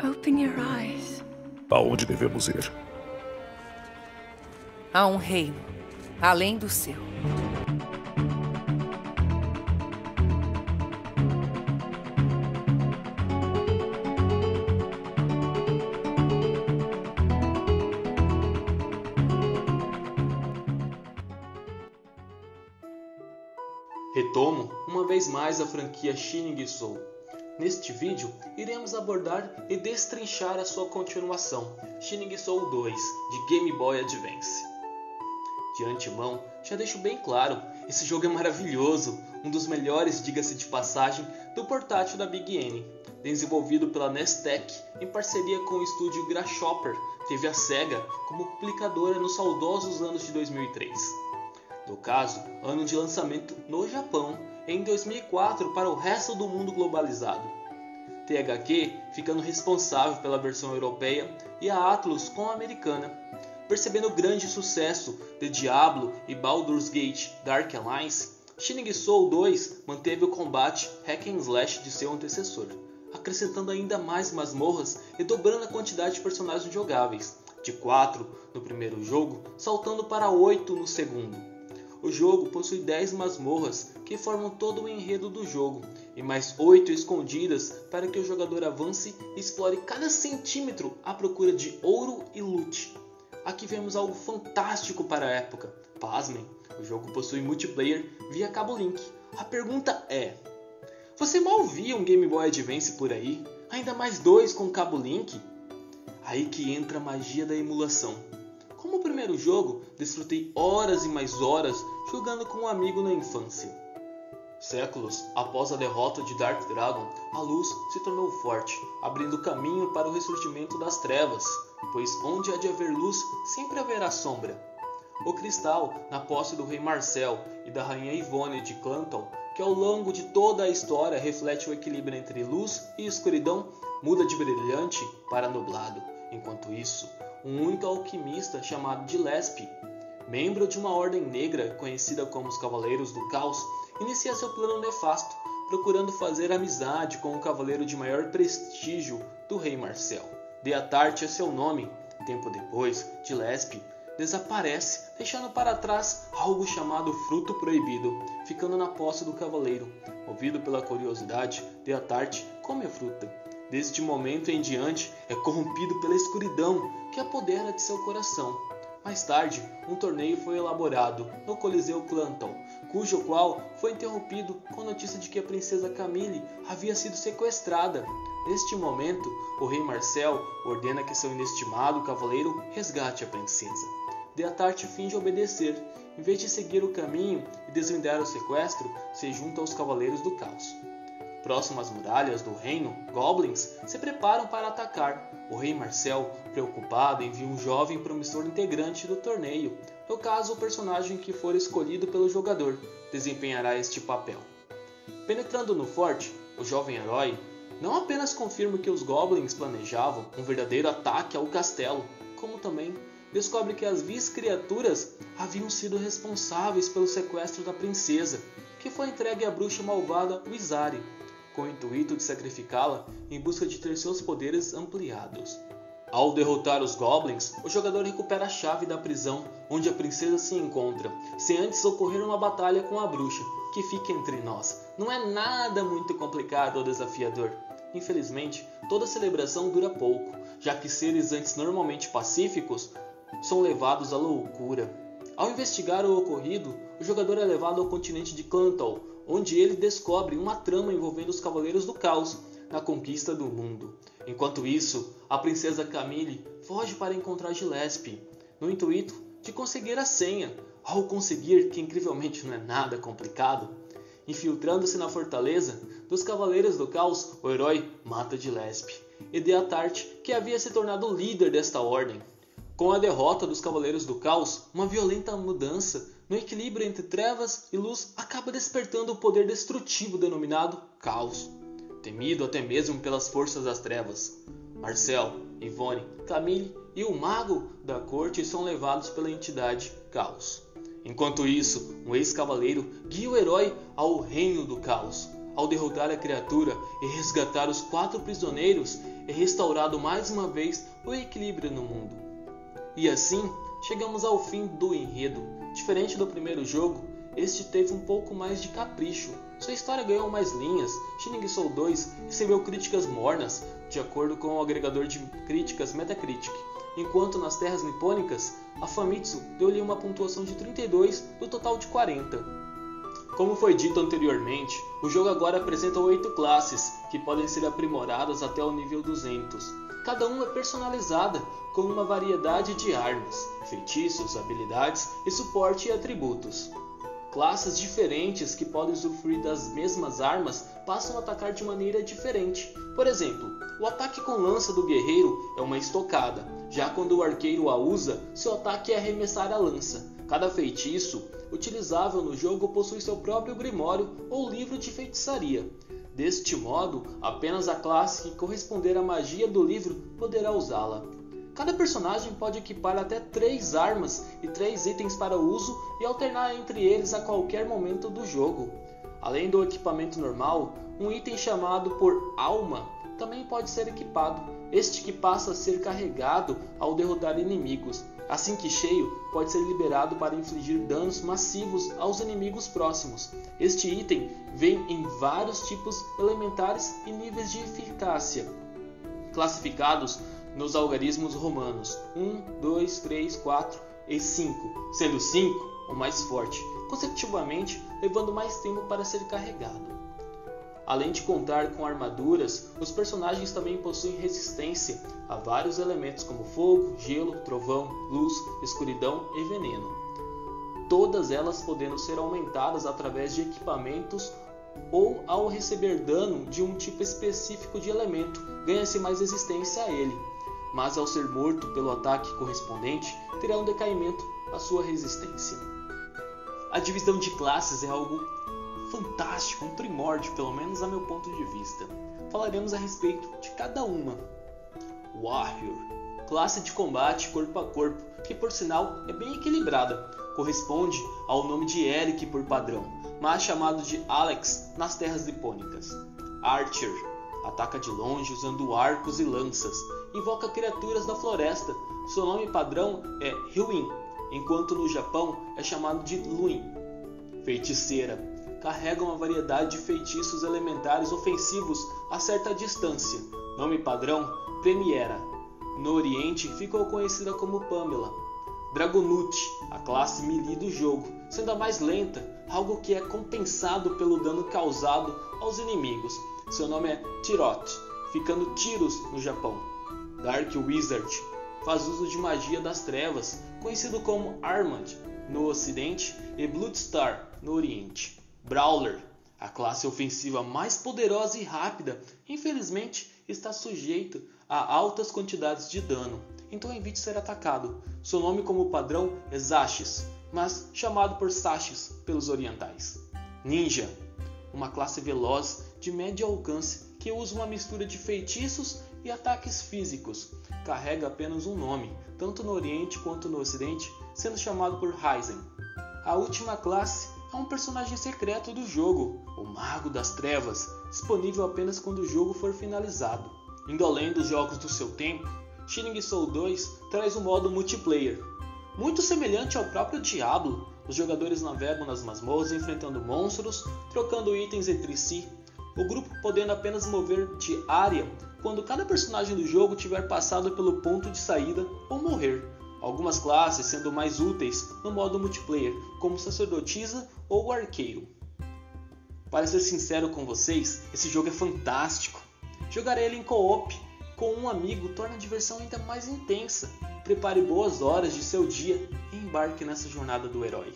Open your eyes. Aonde devemos ir? Há um reino, além do seu. Retomo uma vez mais a franquia Shining Soul. Neste vídeo, iremos abordar e destrinchar a sua continuação, Shining Soul 2, de Game Boy Advance. De antemão, já deixo bem claro, esse jogo é maravilhoso, um dos melhores, diga-se de passagem, do portátil da Big N, desenvolvido pela Nestec em parceria com o estúdio Grasshopper, teve a SEGA como publicadora nos saudosos anos de 2003. No caso, ano de lançamento no Japão, em 2004 para o resto do mundo globalizado. THQ ficando responsável pela versão europeia e a Atlus com a americana. Percebendo o grande sucesso de Diablo e Baldur's Gate Dark Alliance, Shining Soul 2 manteve o combate hack and slash de seu antecessor, acrescentando ainda mais masmorras e dobrando a quantidade de personagens jogáveis, de 4 no primeiro jogo, saltando para 8 no segundo. O jogo possui 10 masmorras que formam todo o enredo do jogo e mais 8 escondidas para que o jogador avance e explore cada centímetro à procura de ouro e loot. Aqui vemos algo fantástico para a época. Pasmem, o jogo possui multiplayer via cabo link. A pergunta é: você mal via um Game Boy Advance por aí? Ainda mais 2 com cabo link? Aí que entra a magia da emulação. Como o primeiro jogo, desfrutei horas e mais horas jogando com um amigo na infância. Séculos após a derrota de Dark Dragon, a luz se tornou forte, abrindo caminho para o ressurgimento das trevas, pois onde há de haver luz, sempre haverá sombra. O cristal, na posse do rei Marcel e da rainha Yvonne de Clanton, que ao longo de toda a história reflete o equilíbrio entre luz e escuridão, muda de brilhante para nublado. Enquanto isso, um único alquimista chamado Gillespie, membro de uma ordem negra conhecida como os Cavaleiros do Caos, inicia seu plano nefasto, procurando fazer amizade com o cavaleiro de maior prestígio do rei Marcel. Deatarte é seu nome. Tempo depois, Gillespie desaparece, deixando para trás algo chamado Fruto Proibido, ficando na posse do cavaleiro. Movido pela curiosidade, Deatarte come a fruta. Deste momento em diante, é corrompido pela escuridão que apodera de seu coração. Mais tarde, um torneio foi elaborado no Coliseu Clanton, cujo qual foi interrompido com a notícia de que a princesa Camille havia sido sequestrada. Neste momento, o rei Marcel ordena que seu inestimado cavaleiro resgate a princesa. Deatarte finge obedecer. Em vez de seguir o caminho e desvendar o sequestro, se junta aos Cavaleiros do Caos. Próximo às muralhas do reino, goblins se preparam para atacar. O rei Marcel, preocupado, envia um jovem promissor integrante do torneio. No caso, o personagem que for escolhido pelo jogador desempenhará este papel. Penetrando no forte, o jovem herói não apenas confirma que os goblins planejavam um verdadeiro ataque ao castelo, como também descobre que as vis criaturas haviam sido responsáveis pelo sequestro da princesa, que foi entregue à bruxa malvada Wizari, com o intuito de sacrificá-la em busca de ter seus poderes ampliados. Ao derrotar os goblins, o jogador recupera a chave da prisão onde a princesa se encontra, sem antes ocorrer uma batalha com a bruxa, que fica entre nós. Não é nada muito complicado ou desafiador. Infelizmente, toda celebração dura pouco, já que seres antes normalmente pacíficos são levados à loucura. Ao investigar o ocorrido, o jogador é levado ao continente de Clanton, onde ele descobre uma trama envolvendo os Cavaleiros do Caos na conquista do mundo. Enquanto isso, a princesa Camille foge para encontrar Gillespie, no intuito de conseguir a senha. Ao conseguir, que incrivelmente não é nada complicado, infiltrando-se na fortaleza dos Cavaleiros do Caos, o herói mata Gillespie e Deatarte, que havia se tornado o líder desta ordem. Com a derrota dos Cavaleiros do Caos, uma violenta mudança no equilíbrio entre trevas e luz acaba despertando o poder destrutivo denominado Caos, temido até mesmo pelas forças das trevas. Marcel, Yvonne, Camille e o mago da corte são levados pela entidade Caos. Enquanto isso, um ex-cavaleiro guia o herói ao reino do caos, Ao derrotar a criatura e resgatar os 4 prisioneiros, é restaurado mais uma vez o equilíbrio no mundo. E assim, chegamos ao fim do enredo. Diferente do primeiro jogo, este teve um pouco mais de capricho. Sua história ganhou mais linhas. Shining Soul 2 recebeu críticas mornas, de acordo com o agregador de críticas Metacritic, enquanto nas terras nipônicas, a Famitsu deu-lhe uma pontuação de 32 do total de 40. Como foi dito anteriormente, o jogo agora apresenta 8 classes, que podem ser aprimoradas até o nível 200. Cada uma é personalizada, com uma variedade de armas, feitiços, habilidades e suporte e atributos. Classes diferentes que podem usufruir das mesmas armas passam a atacar de maneira diferente. Por exemplo, o ataque com lança do guerreiro é uma estocada, já quando o arqueiro a usa, seu ataque é arremessar a lança. Cada feitiço utilizável no jogo possui seu próprio grimório ou livro de feitiçaria. Deste modo, apenas a classe que corresponder à magia do livro poderá usá-la. Cada personagem pode equipar até 3 armas e 3 itens para uso e alternar entre eles a qualquer momento do jogo. Além do equipamento normal, um item chamado por Alma também pode ser equipado, este que passa a ser carregado ao derrotar inimigos. Assim que cheio, pode ser liberado para infligir danos massivos aos inimigos próximos. Este item vem em vários tipos elementares e níveis de eficácia, classificados nos algarismos romanos 1, 2, 3, 4 e 5, sendo 5 o mais forte, consecutivamente levando mais tempo para ser carregado. Além de contar com armaduras, os personagens também possuem resistência a vários elementos como fogo, gelo, trovão, luz, escuridão e veneno. Todas elas podendo ser aumentadas através de equipamentos ou ao receber dano de um tipo específico de elemento, ganha-se mais resistência a ele, mas ao ser morto pelo ataque correspondente, terá um decaimento à sua resistência. A divisão de classes é algo fantástico, um primórdio, pelo menos a meu ponto de vista. Falaremos a respeito de cada uma. Warrior, classe de combate corpo a corpo, que por sinal é bem equilibrada, corresponde ao nome de Eric por padrão, mas chamado de Alex nas terras nipônicas. Archer, ataca de longe usando arcos e lanças, invoca criaturas da floresta, seu nome padrão é Hyuin, enquanto no Japão é chamado de Luin. Feiticeira, carrega uma variedade de feitiços elementares ofensivos a certa distância. Nome padrão, Premiera. No Oriente ficou conhecida como Pamela. Dragonute, a classe melee do jogo, sendo a mais lenta, algo que é compensado pelo dano causado aos inimigos. Seu nome é Tirot, ficando Tiros no Japão. Dark Wizard, faz uso de magia das trevas, conhecido como Armand no Ocidente e Bloodstar no Oriente. Brawler, a classe ofensiva mais poderosa e rápida, infelizmente está sujeito a altas quantidades de dano, então evite ser atacado. Seu nome como padrão é Zashis, mas chamado por Sashis pelos orientais. Ninja, uma classe veloz de médio alcance que usa uma mistura de feitiços e ataques físicos. Carrega apenas um nome, tanto no Oriente quanto no Ocidente, sendo chamado por Raizen. A última classe é um personagem secreto do jogo, o Mago das Trevas, disponível apenas quando o jogo for finalizado. Indo além dos jogos do seu tempo, Shining Soul 2 traz um modo multiplayer. Muito semelhante ao próprio Diablo, os jogadores navegam nas masmorras enfrentando monstros, trocando itens entre si, o grupo podendo apenas mover de área quando cada personagem do jogo tiver passado pelo ponto de saída ou morrer. Algumas classes sendo mais úteis no modo multiplayer, como sacerdotisa ou arqueiro. Para ser sincero com vocês, esse jogo é fantástico. Jogar ele em co-op com um amigo torna a diversão ainda mais intensa. Prepare boas horas de seu dia e embarque nessa jornada do herói.